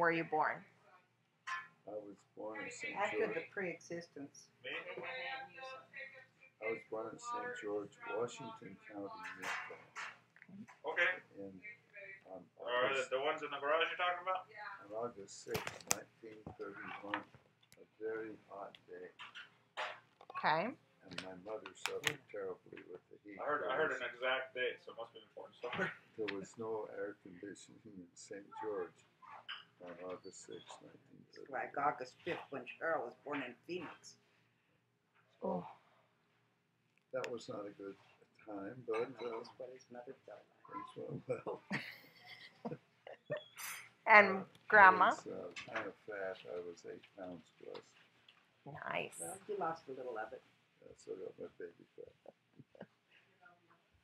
were you born? I was born in St. After George. the pre-existence. I was born in St. George, Washington County, Utah. Okay. And on The ones in the garage you're talking about? on August 6, 1931, a very hot day. Okay. And my mother suffered terribly with the heat. I heard an exact date, so it must be an important story. There was no air conditioning in St. George on August 6, 1931. Like August 5th when Jerrold was born in Phoenix. Oh. That was not a good time, but That's what his mother felt like. things went well. And Grandma? I was kind of fat. I was 8 pounds plus. Nice. Well, he lost a little of it. So I got my baby fat.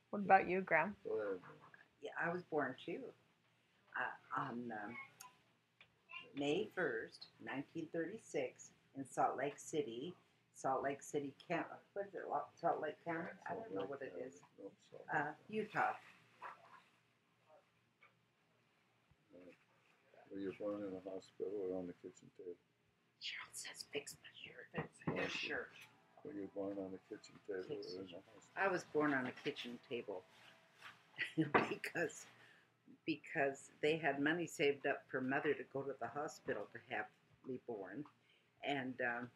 What about you, Graham? Well, Yeah, I was born too. On May 1st, 1936, in Salt Lake City, County. What is it? Salt Lake County? I don't know what it is. No, Salt Lake County. Utah. Were you born in a hospital or on the kitchen table? Jerrold says, "Fix my shirt." That's his shirt. Were you born on the kitchen table or in the hospital? I was born on a kitchen table because they had money saved up for Mother to go to the hospital to have me born, and a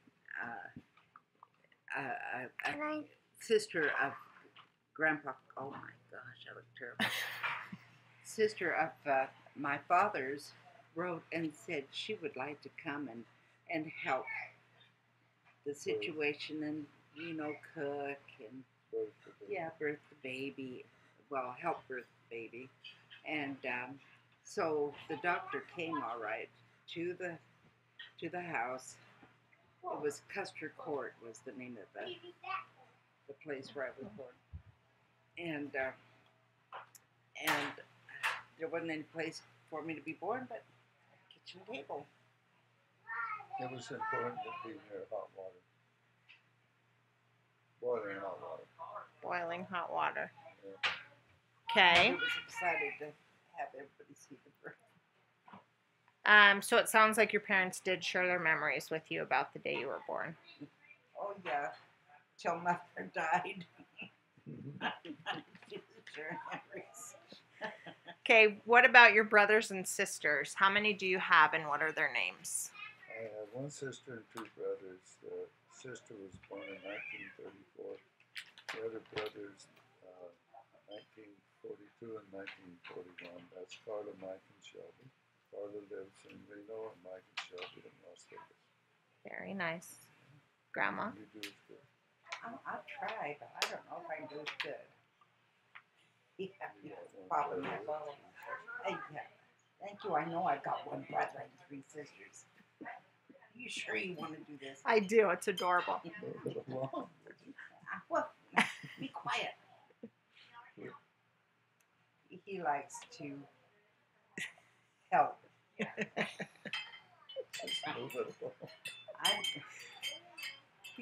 sister of Grandpa. Oh my gosh, I look terrible. Sister of my father's wrote and said she would like to come and help the situation and cook and birth the baby. Well, help birth the baby, and so the doctor came all right to the house. It was Custer Court was the name of the place where I was born, and there wasn't any place for me to be born but a kitchen table. It was important to be near hot water. Boiling hot water. Boiling hot water. Yeah. Okay. I was excited to have everybody see the birth. So it sounds like your parents did share their memories with you about the day you were born. Oh yeah, till Mother died. Sure, memories. Okay, what about your brothers and sisters? How many do you have and what are their names? I have one sister and 2 brothers. The sister was born in 1934. The other brothers, 1942 and 1941. That's Carla, Mike, and Shelby. Carla lives in Reno, and Mike and Shelby in Las Vegas. Very nice. Grandma? You do as good. I'll try, but I don't know if I can do as good. Yeah, popping my bubble. Hey, yeah. Thank you. I know I've got 1 brother and 3 sisters. You sure you want to do this? I do. It's adorable. Well, be quiet. He likes to help. Be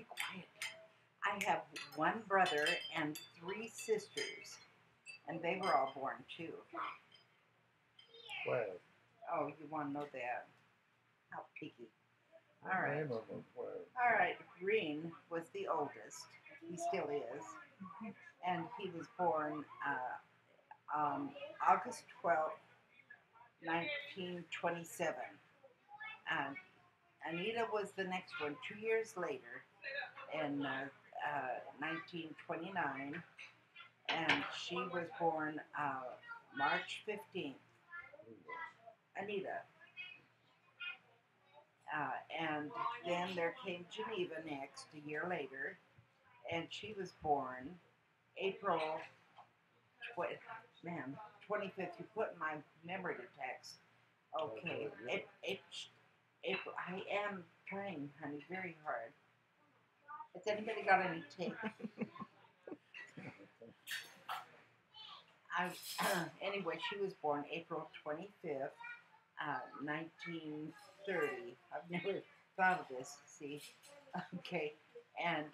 quiet. I have 1 brother and 3 sisters, and they were all born too. 12. Oh, you want to know that? How picky. All right. Name of them, 12. All right. Green was the oldest. He still is. And he was born on August 12th, 1927. And Anita was the next one 2 years later in 1929. And she was born March 15th. Anita. And then there came Geneva next, a year later, and she was born April 25th. You put in my memory to text. Okay, April. I am trying, honey, very hard. Has anybody got any tape? Anyway, she was born April 25th, 1930. I've never thought of this, see? Okay, and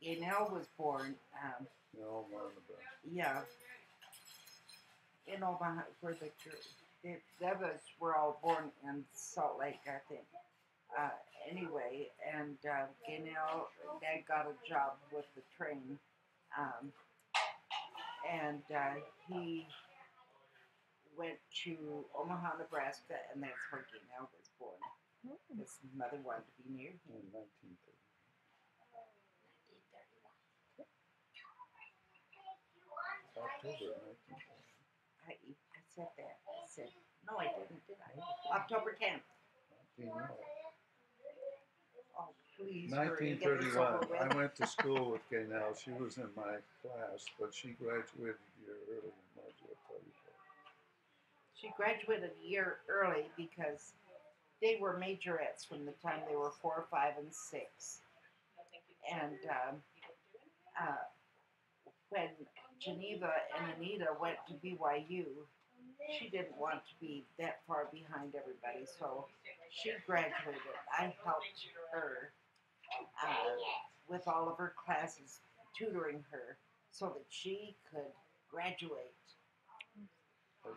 Yanel was born, No, one of them. yeah, in Omaha, where the the others were all born in Salt Lake, I think. Anyway, and Gaynell, Dad got a job with the train, and he went to Omaha, Nebraska, and that's where Gaynell was born. His mother wanted to be near him. In 1930. October 1930. I said that. I said, no, I didn't, did I? October 10th. Oh, please hurry. Get this over 1931. with. I went to school with Gaynell. She was in my class, but she graduated a year early. Margie will tell you that. She graduated a year early because they were majorettes from the time they were 4, 5, and 6. And when Geneva and Anita went to BYU, she didn't want to be that far behind everybody, so she graduated. I helped her with all of her classes, tutoring her so that she could graduate.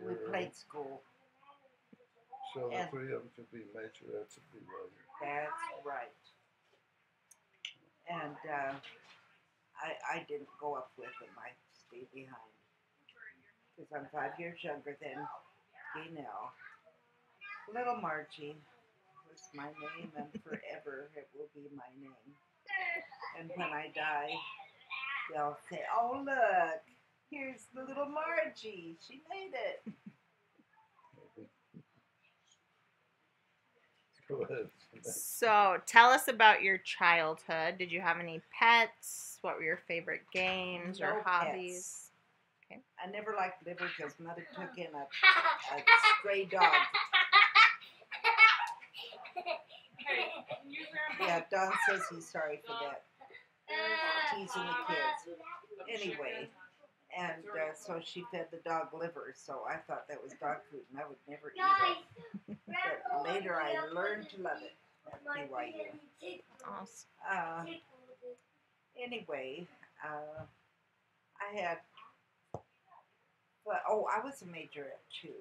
We played school. So the three of them could be majorettes at BYU. That's right. And I didn't go up with them. I stayed behind. Because I'm 5 years younger than Gaynell. Little Margie was my name, and forever it will be my name. And when I die, they'll say, oh, look, here's the little Margie. She made it. Go ahead. So, tell us about your childhood. Did you have any pets? What were your favorite games or No hobbies? pets. I never liked liver because Mother took in a stray dog. Yeah, Don says he's sorry for that. Teasing the kids. Anyway, and so she fed the dog liver, so I thought that was dog food and I would never eat it. But later I learned to love it at BYU. Awesome. Anyway, I had, but I was a majorette too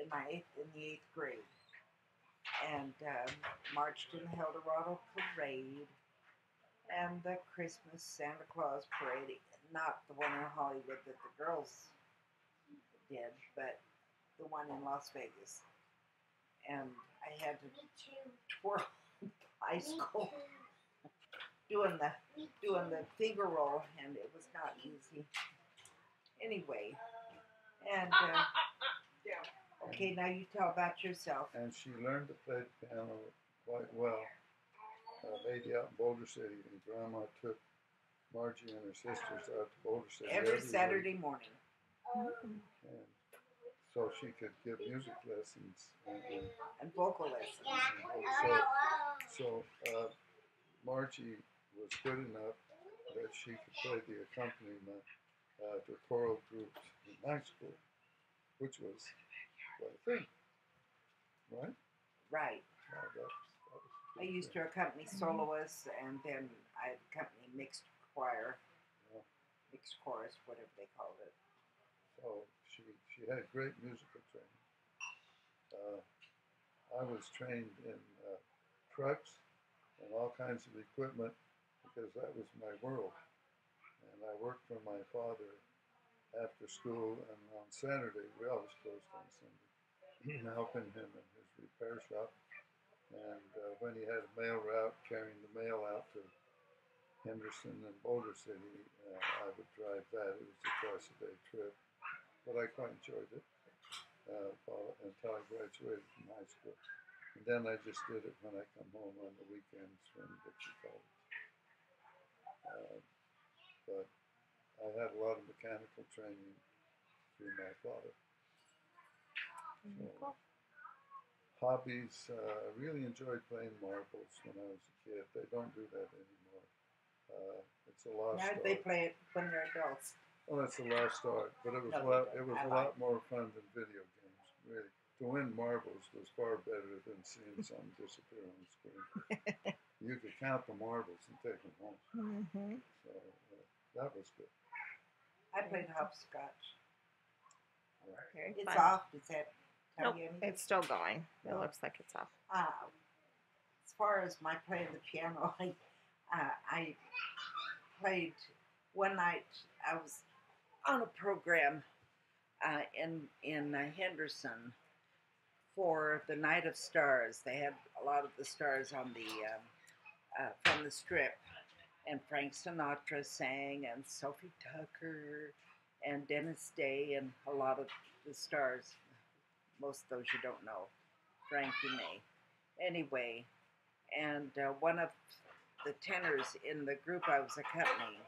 in the 8th grade, and marched in the Eldorado Parade and the Christmas Santa Claus Parade. Not the one in Hollywood that the girls did, but the one in Las Vegas. And I had to twirl bicycle doing the finger roll, and it was not easy. Anyway, and okay, now you tell about yourself. And she learned to play the piano quite well. Lady out in Boulder City, and Grandma took Margie and her sisters out to Boulder City Every Saturday week. morning. And so she could give music lessons and vocal lessons. So Margie was good enough that she could play the accompaniment to choral groups in high school, which was quite a thing, right? Right. I used to accompany soloists, and then I accompany mixed choir, mixed chorus, whatever they called it. So she had great musical training. I was trained in trucks and all kinds of equipment because that was my world. And I worked for my father after school, and on Saturday, we always closed on Sunday, helping him in his repair shop. And when he had a mail route, carrying the mail out to Henderson and Boulder City, I would drive that. It was a twice-a-day trip, but I quite enjoyed it until I graduated from high school. And then I just did it when I come home on the weekends from Dixie College. But I had a lot of mechanical training through my father. So, hobbies, I really enjoyed playing marbles when I was a kid. They don't do that anymore. It's a lost art. Now they play it when they're adults. Well, it's a lost art, but it was a lot more fun than video games. Really, to win marbles was far better than seeing something disappear on the screen. You could count the marbles and take them home. Mm-hmm. So that was good. I played hopscotch. Very It's fun. off. It's at tell Nope, you anything? it's still going. It No. looks like it's off. As far as my playing the piano, I played one night. I was on a program in Henderson for the Night of Stars. They had a lot of the stars on the from the Strip, and Frank Sinatra sang, and Sophie Tucker, and Dennis Day, and a lot of the stars. Most of those you don't know. Frankie May. Anyway, and one of the tenors in the group I was accompanying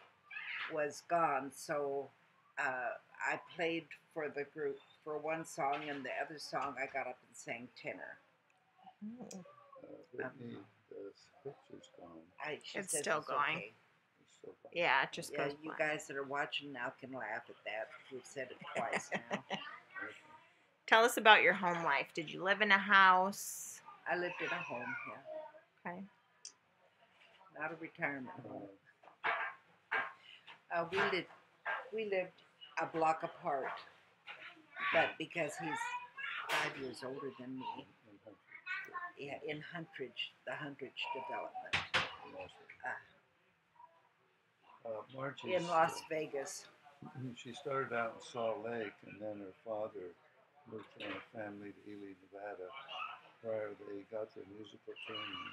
was gone, so I played for the group for one song, and the other song I got up and sang tenor. Whitney, the picture's gone. She It's says still it's going. okay. It's so gone. Yeah, it just Yeah, goes you blank. guys that are watching now can laugh at that. We've said it twice now. Tell us about your home life. Did you live in a house? I lived in a home, yeah, Okay. not a retirement home. Uh, We lived a block apart, but because he's 5 years older than me, yeah, in Huntridge, the Huntridge development, Margie's, in Las Vegas. she started out in Salt Lake, and then her father moved from a family to Ely, Nevada, where they got their musical training.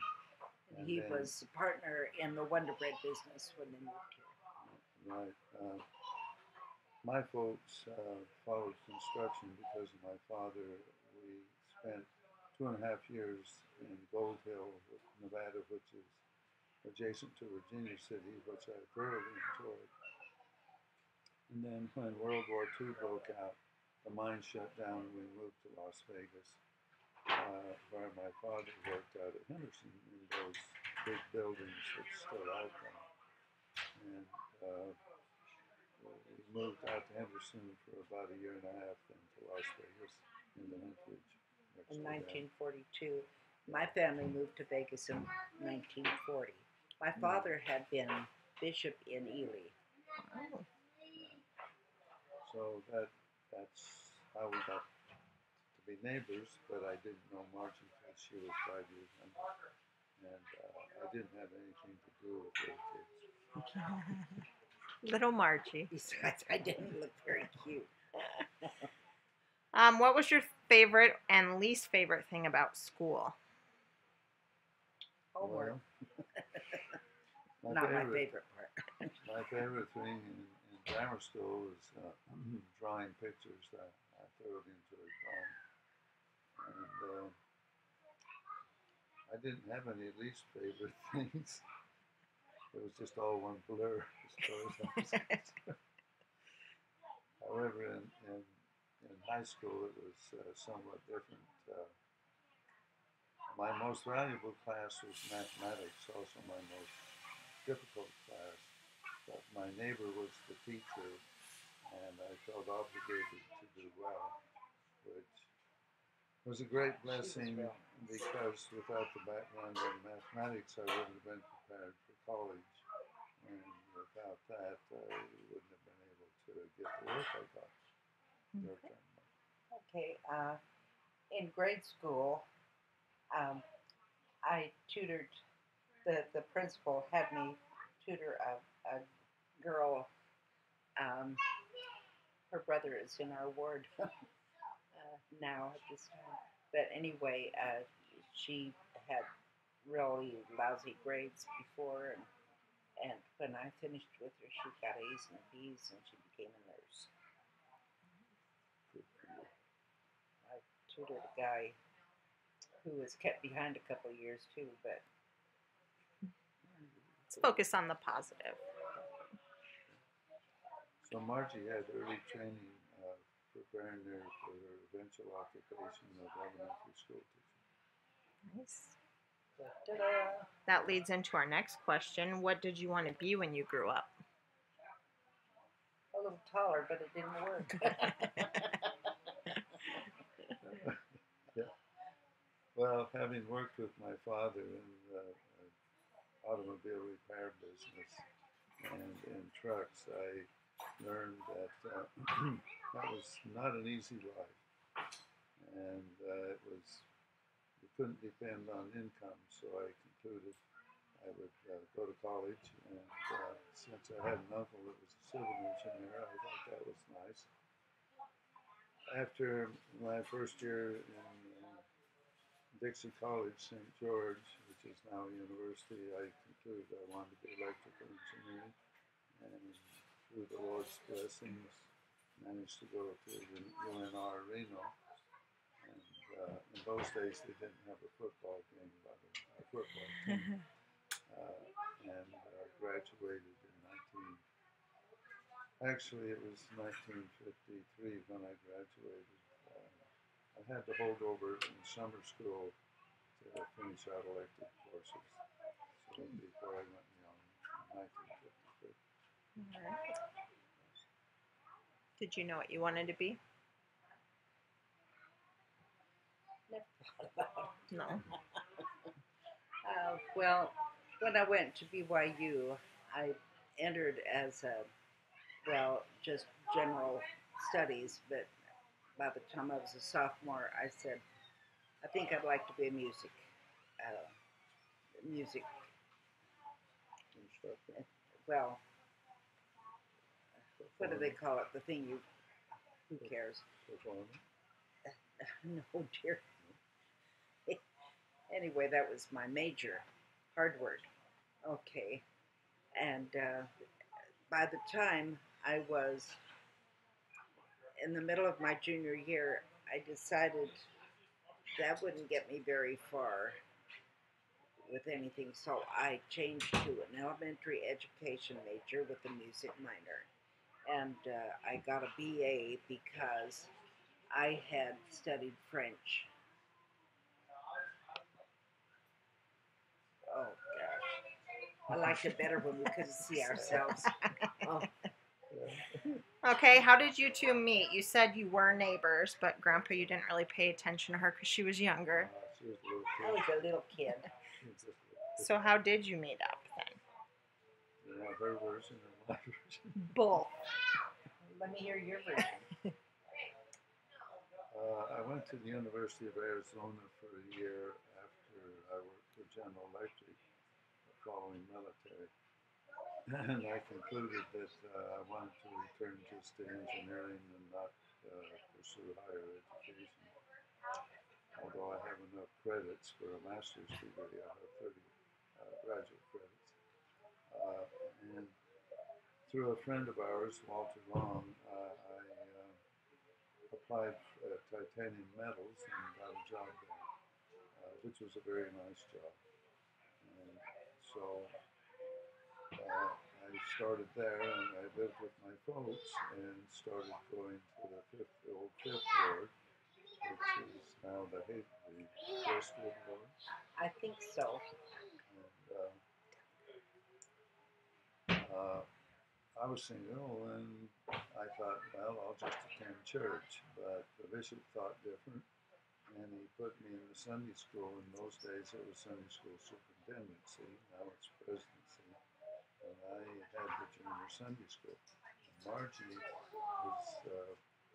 And He then- was a partner in the Wonder Bread business when they moved here. Right. My folks followed construction because of my father. We spent 2.5 years in Gold Hill, Nevada, which is adjacent to Virginia City, which I thoroughly enjoyed. And then when World War II broke out, the mine shut down and we moved to Las Vegas, where my father worked out at Henderson in those big buildings that's still out there. And we moved out to Henderson for about 1.5 years, then to Las Vegas in the Anchorage. In 1942. My family moved to Vegas in 1940. My father had been bishop in Ely. Oh. So that's how we got to be neighbors, but I didn't know Margie until she was 5 years younger. And I didn't have anything to do with little kids. Little Margie. Besides, I didn't look very cute. What was your favorite and least favorite thing about school? Homework. Well, Not my favorite part. My favorite thing in grammar school was drawing pictures. I thoroughly enjoyed drawing. And I didn't have any least favorite things. It was just all one blur as far as I was concerned. However, in high school, it was somewhat different. My most valuable class was mathematics, also my most difficult class. But my neighbor was the teacher, and I felt obligated to do well, which was a great blessing because without the background in mathematics, I wouldn't have been prepared for college. And without that, I wouldn't have been able to get the work I got. Okay. In grade school, I tutored. The principal had me tutor a girl. Her brother is in our ward now at this time. But anyway, she had really lousy grades before, and when I finished with her, she got A's and B's, and she became a nurse. I tutored a guy who was kept behind a couple of years too, but Let's focus on the positive. So Margie had early training preparing her for her eventual occupation of elementary school teacher. Nice. ta-da! That leads into our next question. What did you want to be when you grew up? A little taller, but it didn't work. Yeah. Well, having worked with my father in the automobile repair business and in trucks, I learned that that was not an easy life. and you couldn't depend on income, so I concluded I would go to college, and since I had an uncle that was a civil engineer, I thought that was nice. After my first year in Dixie College, St. George, which is now a university, I concluded I wanted to be electrical engineering, and through the Lord's blessings, managed to go to UNR Reno. And in those days, they didn't have a football game, but a football team, and graduated in actually it was 1953 when I graduated. I had to hold over in summer school to finish out elective courses. So before I went young in 1953. All right. Did you know what you wanted to be? Never thought about it. No. Well, when I went to BYU, I entered as just general studies, but by the time I was a sophomore, I said, I think I'd like to be a music Instructor. well, what do they call it? The thing who cares? Performer. No, dear. Anyway, that was my major, hard word. Okay. And by the time I was in the middle of my junior year, I decided that wouldn't get me very far with anything, so I changed to an elementary education major with a music minor. And I got a BA because I had studied French. Oh, gosh. I liked it better when we couldn't see ourselves. Oh. Okay, how did you two meet? You said you were neighbors, but Grandpa, you didn't really pay attention to her because she was younger. She was a little kid. I was a little kid. She was just a little kid. So how did you meet up then? You want her version or my version? Both. Let me hear your version. I went to the University of Arizona for a year after I worked for General Electric, following military. And I concluded that I wanted to return just to engineering and not pursue higher education. Although I have enough credits for a master's degree, I have 30 graduate credits. And through a friend of ours, Walter Long, I applied titanium metals and got a job there, which was a very nice job. And so I started there, and I lived with my folks and started going to the old Fifth Ward, which is now the Westwood Ward. I think so. And I was single, and I thought, well, I'll just attend church. But the bishop thought different, and he put me in the Sunday school. In those days, it was Sunday school superintendency. Now it's presidency. And I had the junior Sunday school. And Margie was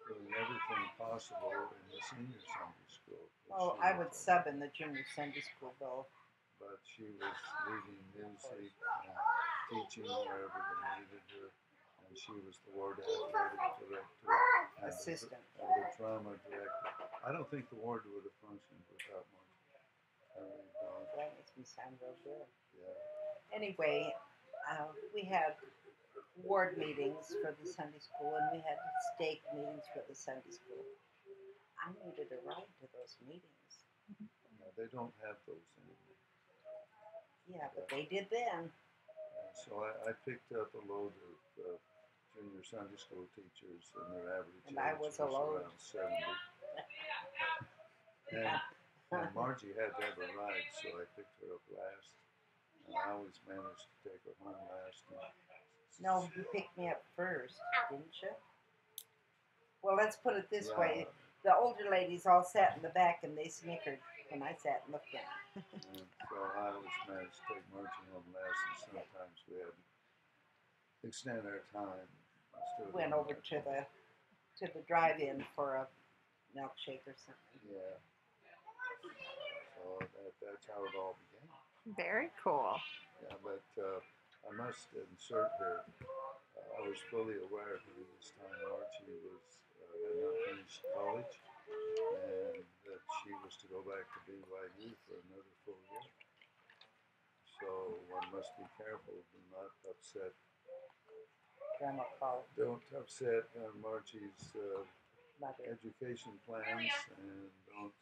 doing everything possible in the senior Sunday school. Oh, I would sub in the junior Sunday school, though. But she was leading music and teaching wherever they needed her. And she was the ward athletic director. Assistant. And the drama director. I don't think the ward would have functioned without Margie. I really don't. That makes me sound real good. Yeah. Anyway, we had ward meetings for the Sunday school, and we had stake meetings for the Sunday school. I needed a ride to those meetings. No, they don't have those anymore. Yeah, but they did then. So I picked up a load of junior Sunday school teachers, and their average And I age was a load. around 70. And Margie had to have a ride, so I picked her up last. And I always managed to take her home last. No, you picked me up first, didn't you? Well, let's put it this way. The older ladies all sat in the back, and they snickered when I sat in the front. And so I always managed to take Margie home last, and sometimes we had to extend our time. Went over to the drive-in for a milkshake or something. Yeah. So that's how it all began. Very cool. Yeah, but I must insert here. I was fully aware during this time Margie was had not finished college, and that she was to go back to BYU for another full year. So one must be careful to not upset. Grandma called. Don't upset Margie's Mother. education plans, and don't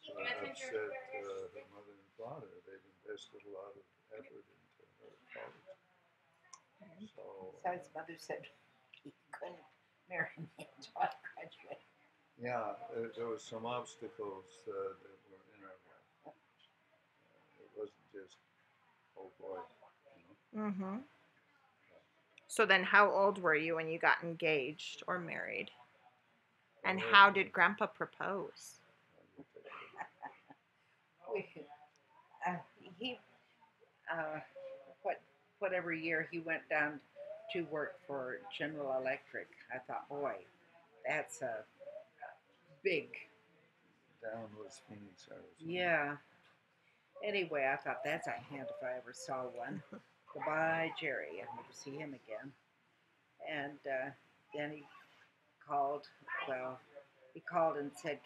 upset her mother and father. They've invested a lot of effort into her college. So Besides, Mother said he couldn't marry me until I graduated. yeah, there was some obstacles that were in our way. It wasn't just, oh boy, you know. Mm-hmm. So then how old were you when you got engaged or married? And how did Grandpa propose? He, whatever year he went down to work for General Electric, I thought, boy, that's a big. Down was Phoenix, Arizona. Yeah. Anyway, I thought that's a hand if I ever saw one. Goodbye, Jerry. I'll never see him again. And then he called. Well, he called and said,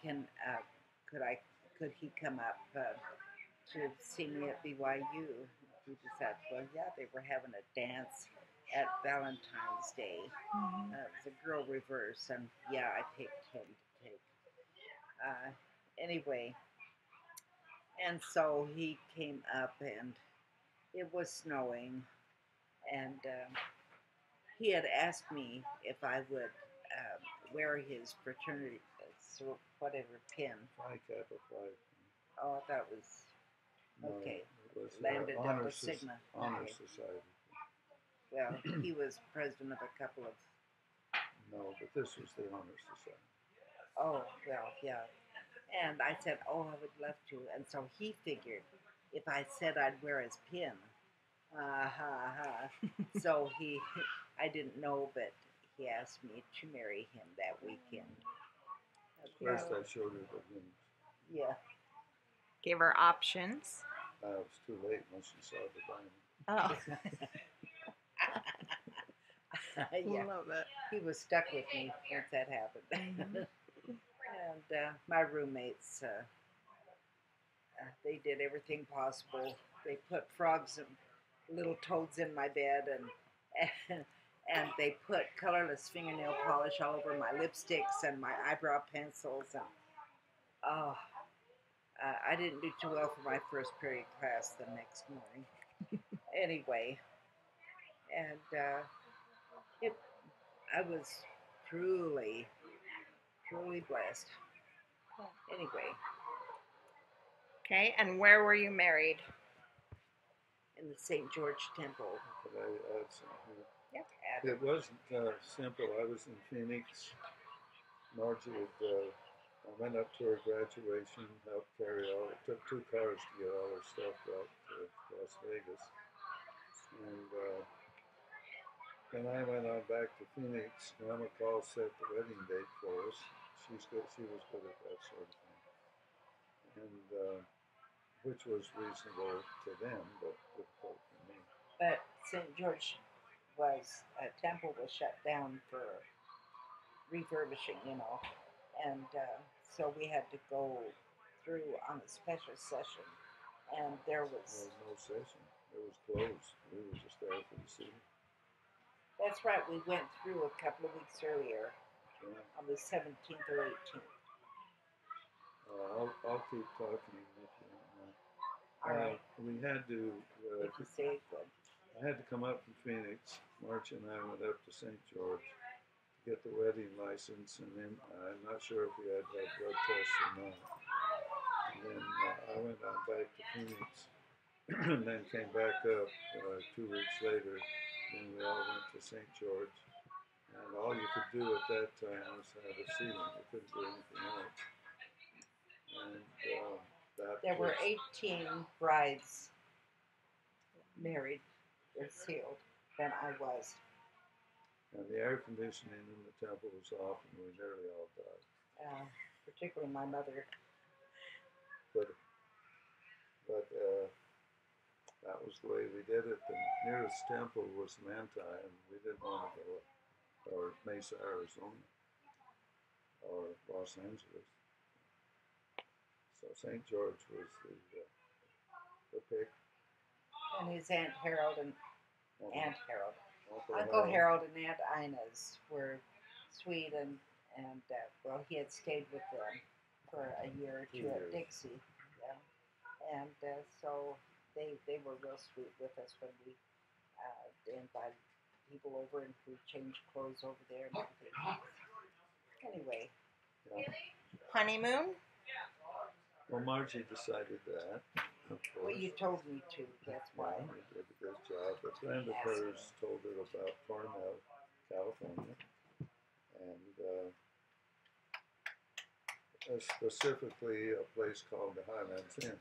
could he come up to see me at BYU? We decided, well, yeah, they were having a dance at Valentine's Day. Mm-hmm. It was a girl reverse, and yeah, I picked him to take. Anyway, and so he came up, and it was snowing, and he had asked me if I would wear his fraternity, whatever pin. Phi Kappa Phi. Oh, that was okay. No, it was Lambda honor Delta Sigma. Honor Okay. Society. Well, he was president of a couple of. No, but this was the Honor Society. Oh, well, yeah. And I said, oh, I would love to. And so he figured if I said I'd wear his pin, so I didn't know, but he asked me to marry him that weekend. First, I showed her the rings. Yeah. Gave her options. It was too late once she saw the diamond. Oh. Yeah. Love it. He was stuck with me once that happened. Mm-hmm. And my roommates, they did everything possible. They put frogs and little toads in my bed, and they put colorless fingernail polish all over my lipsticks and my eyebrow pencils. And oh, I didn't do too well for my first period class the next morning. Anyway, and I was truly blessed. Anyway. Okay, and where were you married? In the St. George Temple. But I had some. Yep. It wasn't simple. I was in Phoenix. Margie I went up to her graduation, helped carry all. It took 2 cars to get all her stuff out to Las Vegas. And then I went on back to Phoenix. Grandma called, set the wedding date for us. She was good at that sort of thing. And which was reasonable to them, but difficult for me. But St. George temple was shut down for refurbishing, and so we had to go through on a special session, and there was no session. It was closed. We were just there for the city. That's right. We went through a couple of weeks earlier, on the 17th or 18th. I'll keep talking if you don't mind. All right. We had to. If you say it good. I had to come up from Phoenix. Margie and I went up to St. George to get the wedding license, and then I'm not sure if we had to have blood tests or not. And then I went on back to Phoenix, and then came back up 2 weeks later. Then we all went to St. George, and all you could do at that time was have a ceiling. You couldn't do anything else. And there were 18 brides married or sealed than I was. And the air conditioning in the temple was off, and we nearly all died. particularly my mother. But that was the way we did it. The nearest temple was Manti, and we didn't want to go, or Mesa, Arizona, or Los Angeles. So St. George was the pick. And his Aunt Harold and Aunt Harold. Uncle Uncle Harold and Aunt Ina's were sweet, and well, he had stayed with them for a year or two at Dixie, yeah, and so they were real sweet with us when we invited people over, and we changed clothes over there and everything. Anyway, Yeah. Honeymoon? Well, Margie decided that. Of course. well, you told me to. That's why. Yeah, we did a good job. A friend of hers told her about Cornell, California, and specifically a place called the Highlands Inn.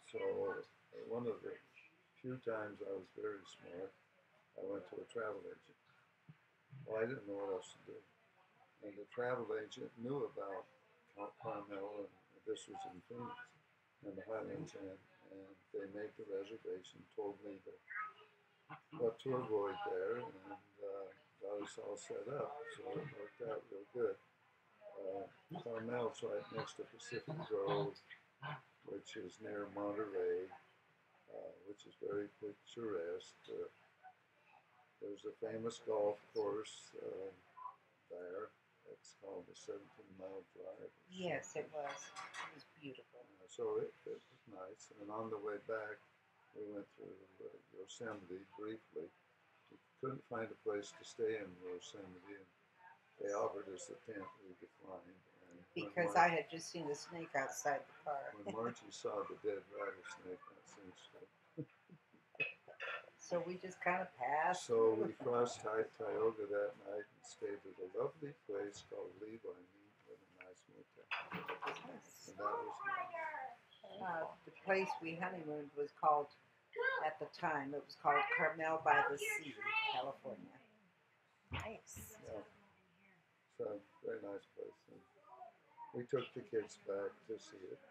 So one of the few times I was very smart, I went to a travel agent. Well, I didn't know what else to do. And the travel agent knew about Carmel, and this was in Phoenix, and the Highlands Inn, and they made the reservation, told me what to avoid there, and got us all set up. So it worked out real good. Carmel's right next to Pacific Grove, which is near Monterey, which is very picturesque. There's a famous golf course there. It's called the 17-Mile Drive. Yes, it was. It was beautiful. So it was nice. And on the way back, we went through Yosemite briefly. We couldn't find a place to stay in Yosemite, and they offered us a tent. We declined. And Because I had just seen a snake outside the car. when Margie saw the dead rattlesnake, that cinched her. So we just kind of passed. So we crossed Tioga that night and stayed at a lovely place called Levi Meat with a nice motel. And that was nice. The place we honeymooned was called, at the time, it was called Carmel by the Sea, California. Nice. Yeah. So, very nice place. And we took the kids back to see it.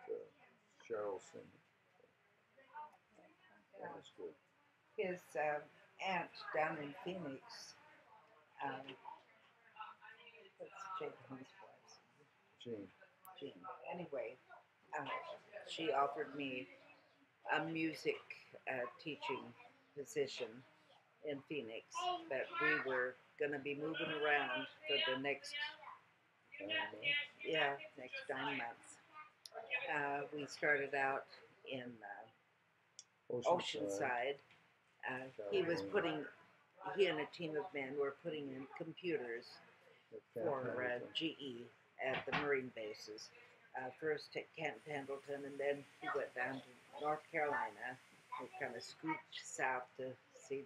Jerrold seen it. That was good. His aunt down in Phoenix, what's Jake Hunt's wife's name? Jean. Anyway, she offered me a music teaching position in Phoenix, but we were going to be moving around for the next, next 9 months. We started out in Oceanside. He and a team of men were putting in computers for GE at the Marine bases. First at Camp Pendleton, and then he went down to North Carolina. We kind of scooped south to see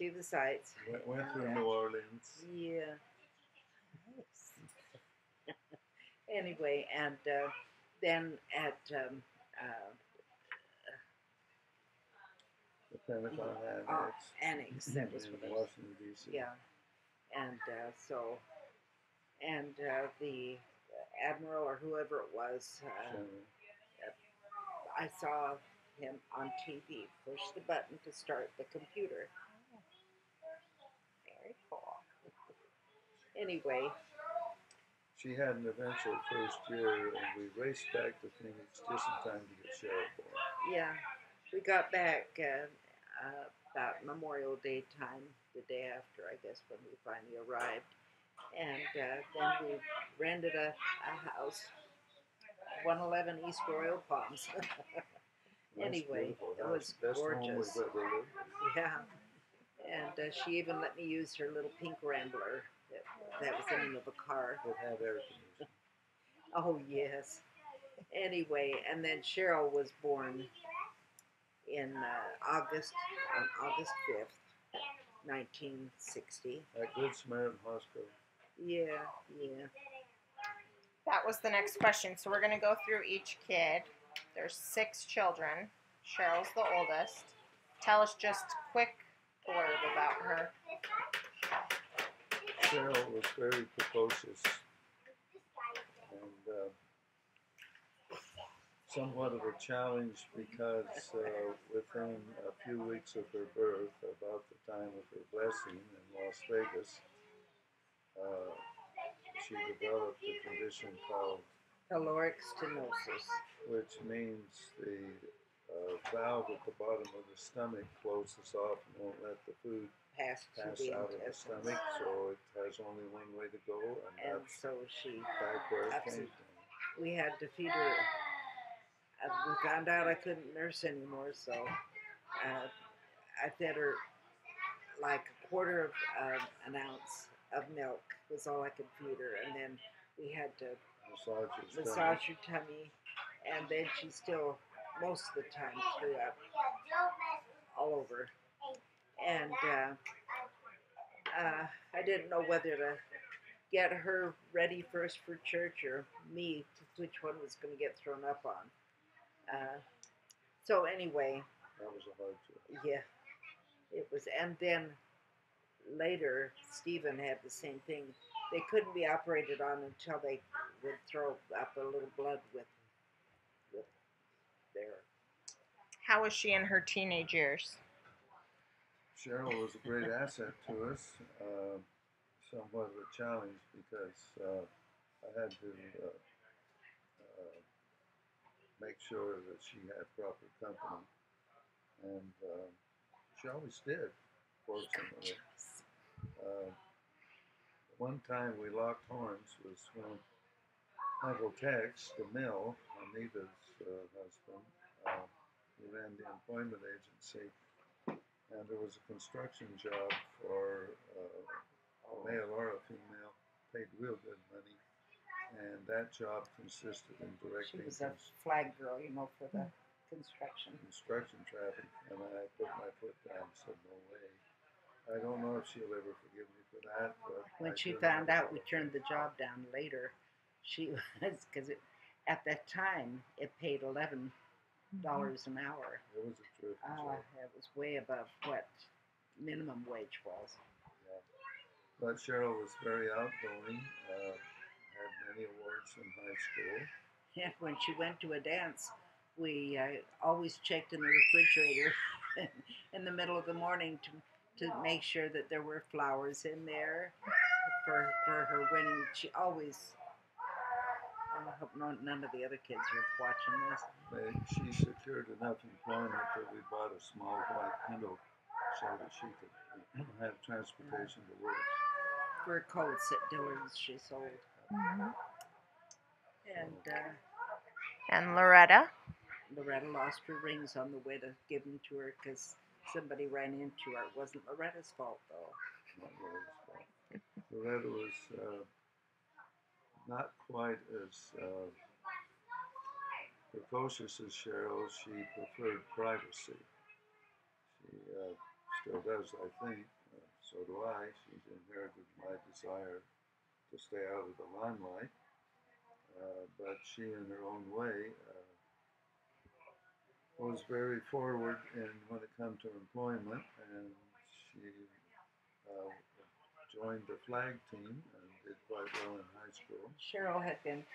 the sights. Went through New Orleans. Yeah. Anyway, and then at the Pentagon Annex. Annex, that was in what it was. Washington, D.C. Yeah, and the admiral or whoever it was, I saw him on TV push the button to start the computer. Very cool. Anyway. She had an eventful first year, and we raced back to Phoenix just in time to get Jerrold born. Yeah, we got back about Memorial Day time, the day after, I guess, when we finally arrived. And then we rented a house, 111 East Royal Palms. Anyway, it was best gorgeous. Home we've ever lived. Yeah, and she even let me use her little pink Rambler. That was the name of a car. It had air conditioning. Oh, yes. Anyway, and then Cheryl was born in August 5th, 1960. At Good Samaritan Hospital. Yeah. That was the next question. So we're going to go through each kid. There's 6 children. Cheryl's the oldest. Tell us just a quick blurb about her. Cheryl was very precocious. somewhat of a challenge because within a few weeks of her birth, about the time of her blessing in Las Vegas, uh, she developed a condition called caloric stenosis, which means the valve at the bottom of the stomach closes off and won't let the food pass pass the out of the intestines. stomach, so it has only one way to go, And that's so she, back where it came from. we had to feed her. We found out I couldn't nurse anymore, so I fed her like a quarter of an ounce of milk was all I could feed her, and then we had to massage her tummy, and then she still most of the time threw up all over, and I didn't know whether to get her ready first for church or me, which one was going to get thrown up on. So anyway, that was a hard choice. Yeah, it was, and then later Stephen had the same thing. They couldn't be operated on until they would throw up a little blood with their. How was she in her teenage years? Cheryl was a great asset to us, somewhat of a challenge because I had to make sure that she had proper company, and she always did, fortunately. One time we locked horns was when Uncle Tex, the mill, Anita's husband, he ran the employment agency, and there was a construction job for a male or a female, paid real good money, and that job consisted in directing She was a flag girl, for the construction traffic, and I put my foot down and said, no way. I don't know if she'll ever forgive me for that, but when she found out we turned the job down later, she was, because at that time it paid $11 an hour. It was a terrific job. It was way above what minimum wage was. Yeah. But Cheryl was very outgoing, had many awards in high school. And when she went to a dance, we always checked in the refrigerator in the middle of the morning to make sure that there were flowers in there for her winning. She always. I hope none of the other kids are watching this. She secured enough employment that we bought a small white Pinto so that she could have transportation to work. For coats at Dillard's she sold. Mm-hmm. And Loretta lost her rings on the way to give them to her because somebody ran into her. It wasn't Loretta's fault, though. Not Loretta's fault. Loretta was not quite as precocious as Cheryl. She preferred privacy. She still does, I think. So do I. She's inherited my desire to stay out of the limelight. But she, in her own way, was very forward when it comes to employment, and she joined the flag team and did quite well in high school. Cheryl had been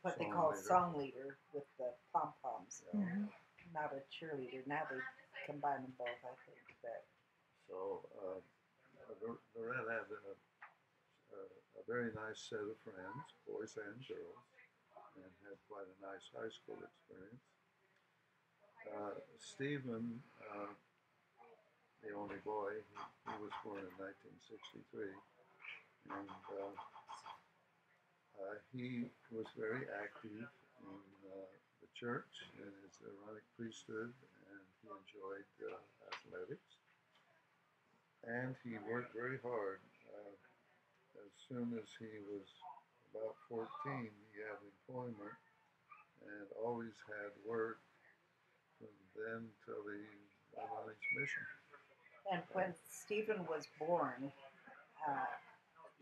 what they call song leader with the pom-poms. Yeah. Mm-hmm. Not a cheerleader. Now they combine them both, I think. But. So Loretta had a very nice set of friends, boys and girls, and had quite a nice high school experience. Stephen, the only boy, he was born in 1963, and he was very active in the church, in his Aaronic priesthood, and he enjoyed athletics. And he worked very hard. As soon as he was about 14, he had employment and always had work from then till he went on his mission. And when Stephen was born,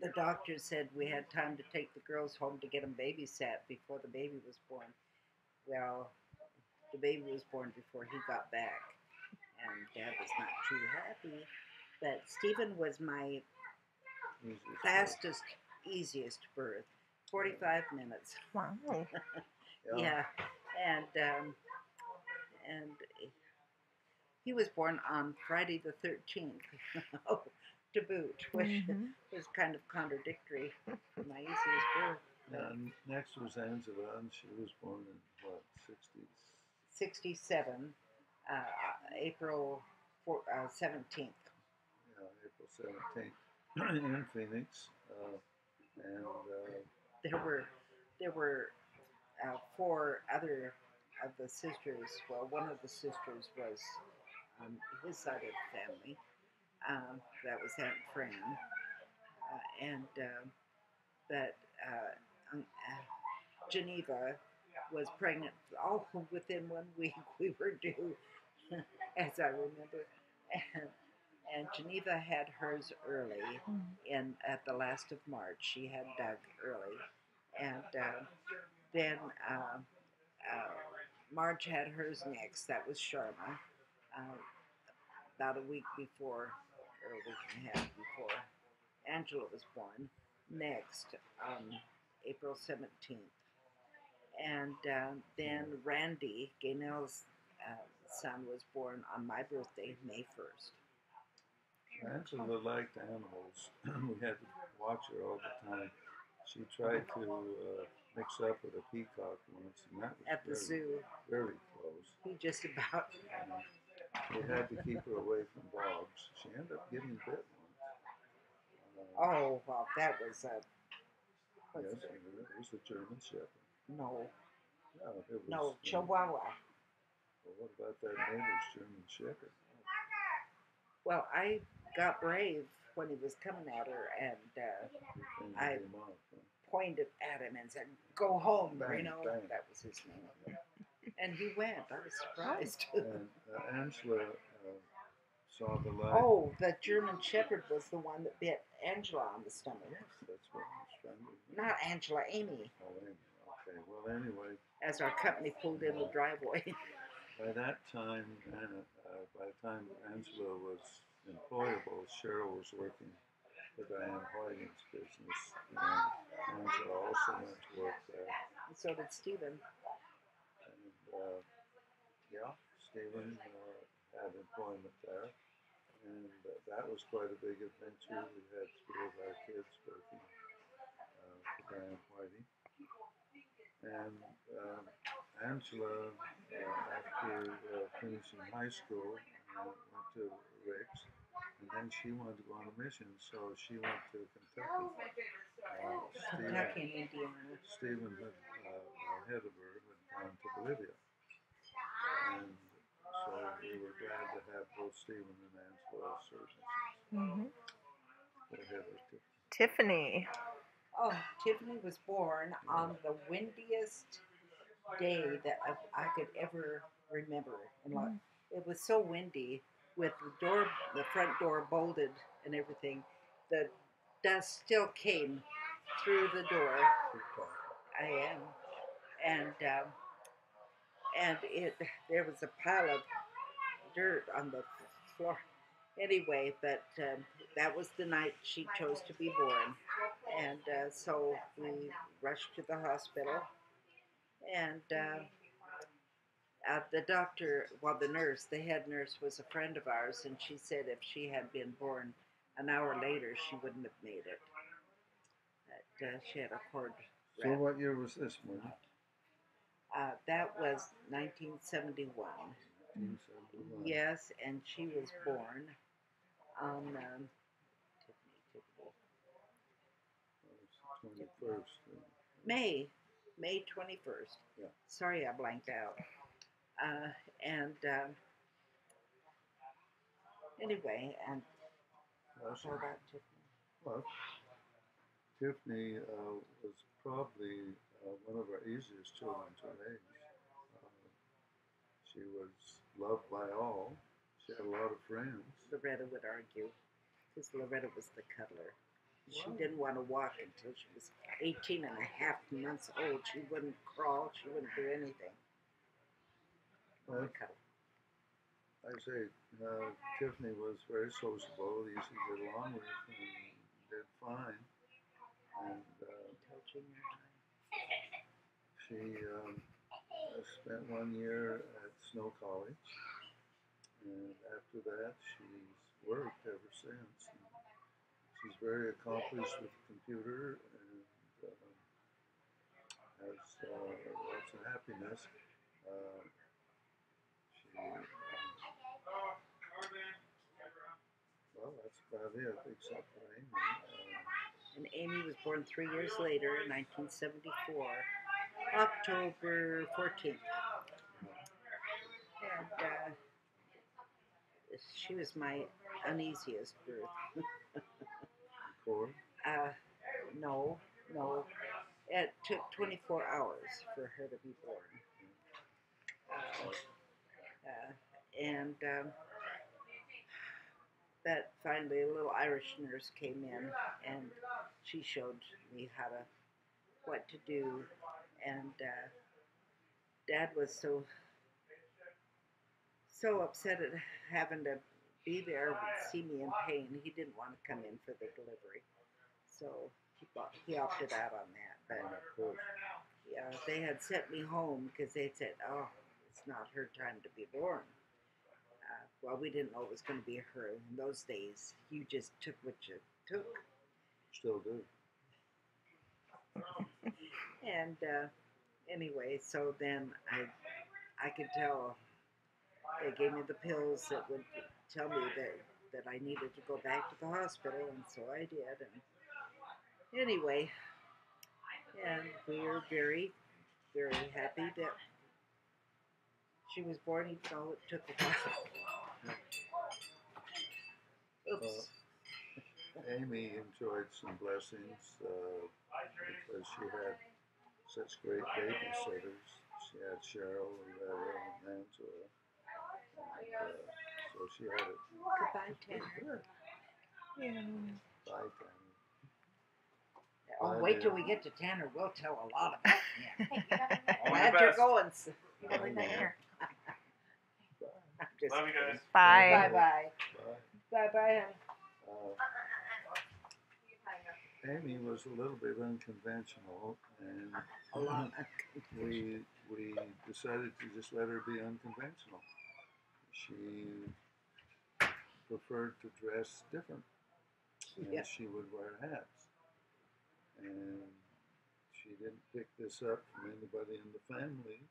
the doctor said we had time to take the girls home to get them babysat before the baby was born. Well, the baby was born before he got back, and Dad was not too happy. But Stephen was my fastest, easiest birth. 45 minutes. Wow. Yeah. and he was born on Friday the 13th to boot, which was kind of contradictory to my easiest birth. And next was Angela, and she was born in what, 60s? 67, April 17th. Yeah, April 17th in Phoenix. And There were 4 other of the sisters. Well, one of the sisters was on his side of the family. That was Aunt Fran, but Geneva was pregnant all within 1 week. We were due, as I remember, and Geneva had hers early. At the last of March, she had Doug early, and then Marge had hers next. That was Sharma, about a week before, or a week and a half before Angela was born. Next, April 17th. And then Randy, Gaynell's son, was born on my birthday, May 1st. Angela liked animals. We had to watch her all the time. She tried to mix up with a peacock once, and that was At the zoo. very close. He just about. We had to keep her away from dogs. She ended up getting bit once. Oh, well, that was a... Yes, it was a German Shepherd. No. Yeah, it was, No, Chihuahua. Well, what about that neighbor's German Shepherd? Well, I got brave when he was coming at her, and I pointed at him and said, "Go home," bang, you know. Bang. That was his name. And he went. I was surprised. And Angela saw the light. Oh, the German Shepherd was the one that bit Angela on the stomach. Yes, that's what I was trying to... Not Angela, Amy. Oh, Amy. Okay, well, anyway. As our company pulled in the driveway. By that time, by the time Angela was employable, Cheryl was working for Diane Whiting's business, and Angela also went to work there. And so did Stephen. And yeah, Stephen had employment there, and that was quite a big adventure. We had 3 of our kids working for Diane Whiting. And Angela, after finishing high school, went to Rick's, and then she wanted to go on a mission, so she went to Kentucky. Kentucky and Indiana. Stephen, ahead of her, had gone to Bolivia. And so we were glad to have both Stephen and Angela serve. Go ahead, Tiffany. Oh, Tiffany was born on the windiest day that I could ever remember. And it was so windy, with the front door bolted and everything. The dust still came through the door. I am, and there was a pile of dirt on the floor. Anyway, but that was the night she chose to be born. And so we rushed to the hospital, and the doctor, well, the head nurse was a friend of ours, and she said if she had been born an hour later, she wouldn't have made it. But she had a cord So wrap. what year was this, Margie? That was 1971. 1971. Yes, and she was born on Tiffany. 21st. May 21st. Yeah. Sorry, I blanked out. Anyway, and Awesome. how about Tiffany? Well, Tiffany was probably one of our easiest children to raise. She was loved by all. She had a lot of friends. Loretta would argue, because Loretta was the cuddler. She Wow. didn't want to walk until she was 18 and a half months old. She wouldn't crawl. She wouldn't do anything. Well, Cuddle. I say Tiffany was very sociable, easy to get along with, and did fine. And Until junior high. she I spent 1 year at Snow College, and after that, she's worked ever since. And she's very accomplished with the computer and has lots of happiness. She, well, that's about it, except for Amy. And Amy was born 3 years later, in 1974, October 14th. And she was my uneasiest birth. Cord? No. It took 24 hours for her to be born. And that finally a little Irish nurse came in and she showed me what to do. And Dad was so upset at having to be there and see me in pain. He didn't want to come in for the delivery, so he opted out on that. But yeah, they had sent me home because they said, "Oh, it's not her time to be born." Well, we didn't know it was going to be her. In those days, you just took what you took. Still do. And anyway, so then I could tell. They gave me the pills that would tell me that I needed to go back to the hospital, and so I did. And anyway, and we were very, very happy that she was born, even though it took a while. Oops. Amy enjoyed some blessings because she had such great babysitters. She had Jerrold and Angela. So she had it. Goodbye, Tanner. Yeah. Bye, Tanner. Oh, wait till we get to Tanner. We'll tell a lot about him. Hey, you gotta All Glad the you're best. going. You gotta leave that here. I'm just Love you guys. Bye. Bye-bye. Bye. Bye-bye. Amy was a little bit unconventional, and A lot. we decided to just let her be unconventional. She preferred to dress different, and Yeah. she would wear hats. And she didn't pick this up from anybody in the family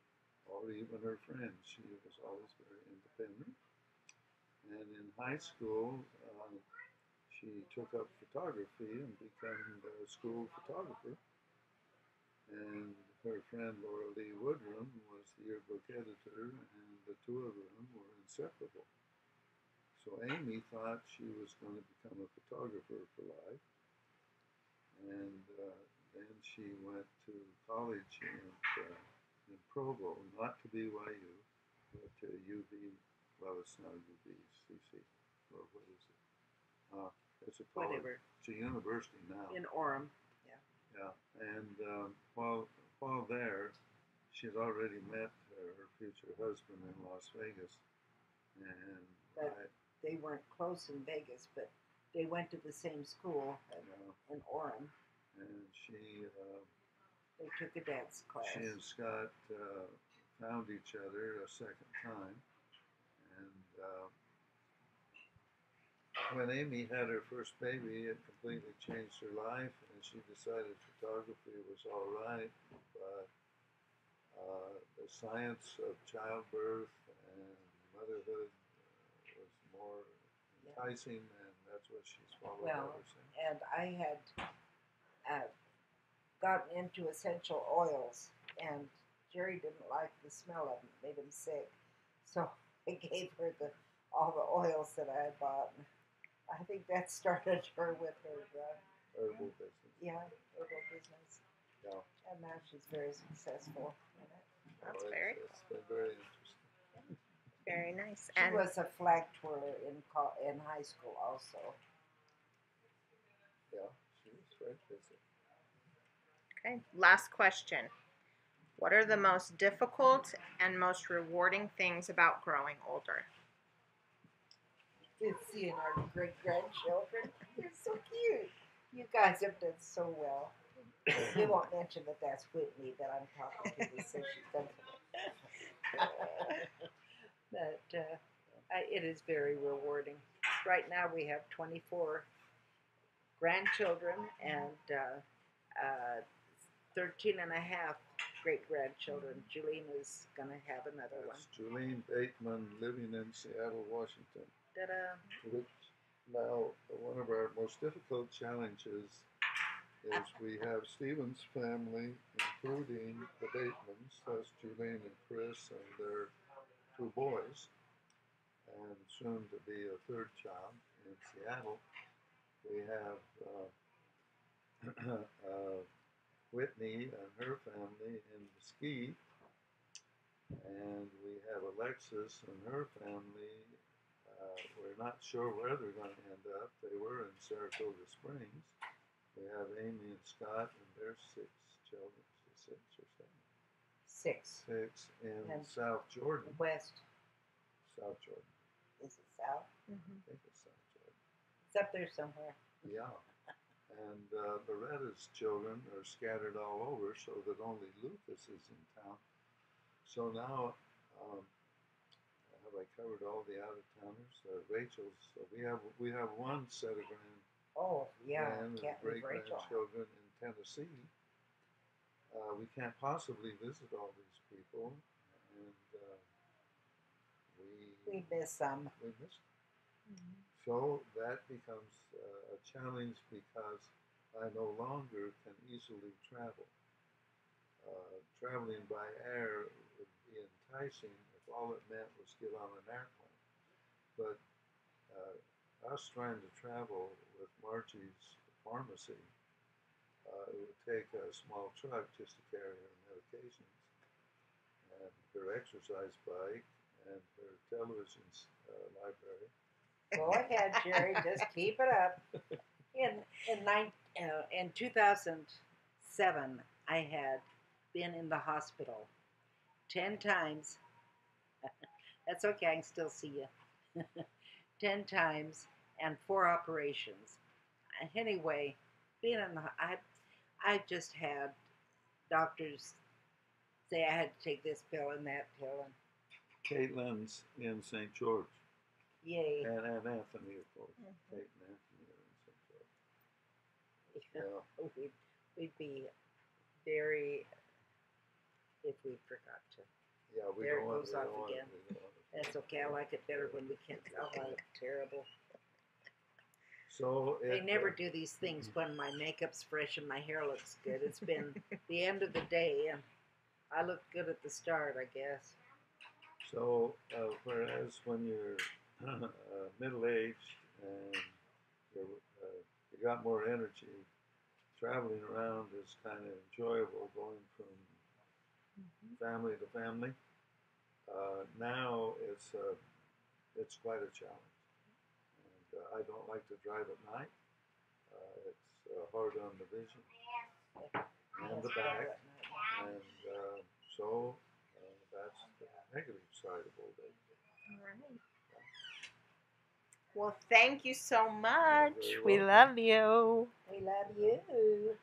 or even her friends. She was always very independent. And in high school, she took up photography and became a school photographer. And her friend Laura Lee Woodrum was the yearbook editor, and the two of them were inseparable. So Amy thought she was going to become a photographer for life. And then she went to college in Provo, not to BYU, but to UV. Well, it's not UVCC, or what is it? It's a college. Whatever. It's a university now. In Orem. Yeah, and while there, she had already met her future husband in Las Vegas, and But they weren't close in Vegas, but they went to the same school in Orem. and They took a dance class. she and Scott found each other a second time, and when Amy had her first baby, it completely changed her life, and she decided photography was all right, but the science of childbirth and motherhood was more enticing, and that's what she's followed ever since. And I had gotten into essential oils, and Jerry didn't like the smell of them; it made him sick. So I gave her all the oils that I had bought. And I think that started her with her Herbal business. herbal business. Yeah. And now she's very successful in it. That's So very it's been very interesting. Very nice. She And was a flag twirler in high school also. Yeah, she was very busy. okay, last question. What are the most difficult and most rewarding things about growing older? It's seeing our great grandchildren. They're so cute. You guys have done so well. We won't mention that that's Whitney that I'm talking to. So she's done But it is very rewarding. Right now we have 24 grandchildren and 13 and a half great-grandchildren. Julene is going to have another one. That's Julene Bateman living in Seattle, Washington. Ta-da. Which now, one of our most difficult challenges is we have Stephen's family, including the Batemans, that's Julene and Chris and their 2 boys, and soon to be a 3rd child in Seattle. We have Whitney and her family in Mesquite, and we have Alexis and her family. We're not sure where they're going to end up. They were in Saratoga Springs. We have Amy and Scott and their 6 children, 6 or 7. 6. 6 in And South Jordan. West. South Jordan. Is it south? I think it's South Jordan. It's up there somewhere. Yeah. And Loretta's children are scattered all over, so that only Lucas is in town. So now, have I covered all the out-of-towners? Rachel's. So we have 1 set of Oh, yeah. great grandchildren in Tennessee. We can't possibly visit all these people, and we miss some. We miss them. So that becomes a challenge because I no longer can easily travel. Traveling by air would be enticing if all it meant was get on an airplane. But us trying to travel with Margie's pharmacy, it would take a small truck just to carry her medications, and her exercise bike, and her television library. Go ahead, Jerry. Just keep it up. In 2007, I had been in the hospital 10 times. That's okay. I can still see you. 10 times and 4 operations. Anyway, being in the I just had doctors say I had to take this pill and that pill. And Caitlin's in St. George. yay. And Anthony, of course. Kate and Anthony are in St. George. Yeah. We'd be very if we forgot to. Yeah, we There it don't want goes we off don't want again. we don't want That's okay. I like it better when we can't. Oh, I look terrible. So They never do these things when my makeup's fresh and my hair looks good. It's been the end of the day, and I look good at the start, I guess. So whereas when you're middle-aged and you got more energy, traveling around is kind of enjoyable, going from family to family. Now it's quite a challenge, and I don't like to drive at night. It's hard on the vision and the back, and so that's the negative side of old age. All right. Well, thank you so much. You're very We welcome. love you. We love you.